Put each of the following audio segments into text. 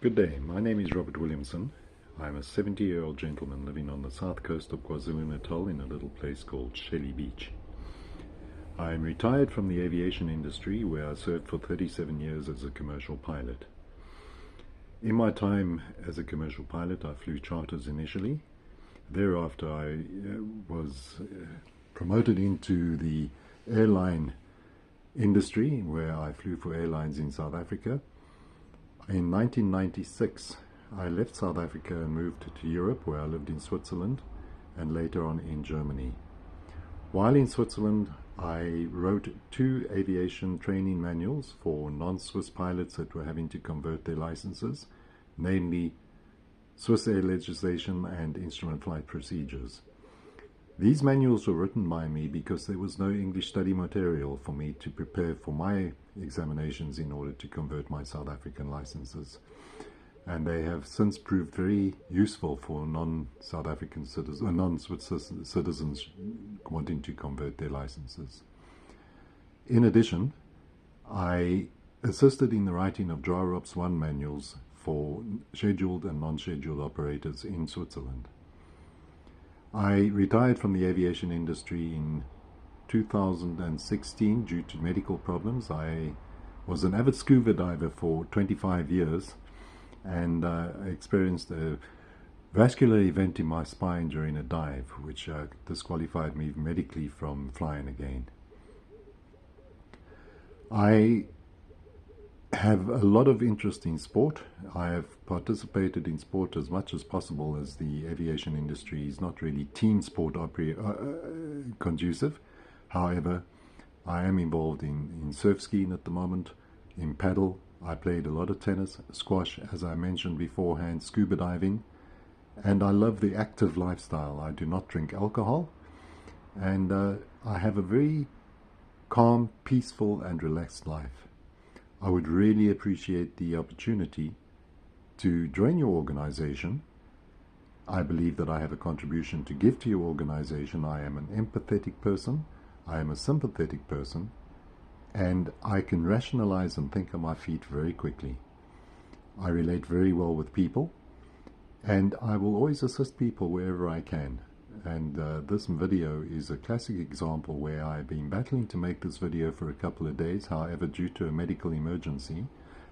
Good day, my name is Robert Williamson. I'm a 70-year-old gentleman living on the south coast of KwaZulu-Natal in a little place called Shelly Beach. I'm retired from the aviation industry where I served for 37 years as a commercial pilot. In my time as a commercial pilot, I flew charters initially. Thereafter, I was promoted into the airline industry where I flew for airlines in South Africa. In 1996, I left South Africa and moved to Europe, where I lived in Switzerland and later on in Germany. While in Switzerland, I wrote 2 aviation training manuals for non-Swiss pilots that were having to convert their licenses, namely Swiss Air Legislation and Instrument Flight Procedures. These manuals were written by me because there was no English study material for me to prepare for my examinations in order to convert my South African licenses. And they have since proved very useful for non-South African citizens, non-Swiss citizens wanting to convert their licenses. In addition, I assisted in the writing of DRAROPS 1 manuals for scheduled and non-scheduled operators in Switzerland. I retired from the aviation industry in 2016 due to medical problems. I was an avid scuba diver for 25 years and experienced a vascular event in my spine during a dive, which disqualified me medically from flying again. I have a lot of interest in sport. I have participated in sport as much as possible, as the aviation industry is not really team sport conducive. However, I am involved in surf skiing at the moment, in paddle. I played a lot of tennis, squash, as I mentioned beforehand, scuba diving, and I love the active lifestyle. I do not drink alcohol, and I have a very calm, peaceful and relaxed life. I would really appreciate the opportunity to join your organization. I believe that I have a contribution to give to your organization. I am an empathetic person, I am a sympathetic person, and I can rationalize and think on my feet very quickly. I relate very well with people, and I will always assist people wherever I can. And this video is a classic example where I've been battling to make this video for a couple of days. However, due to a medical emergency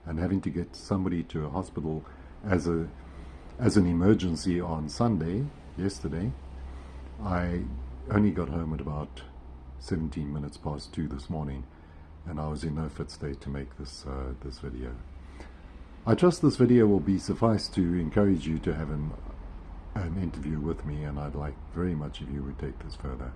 and having to get somebody to a hospital as an emergency on Sunday, yesterday, I only got home at about 17 minutes past 2 this morning, and I was in no fit state to make this video. I trust this video will be suffice to encourage you to have an interview with me, and I'd like very much if you would take this further.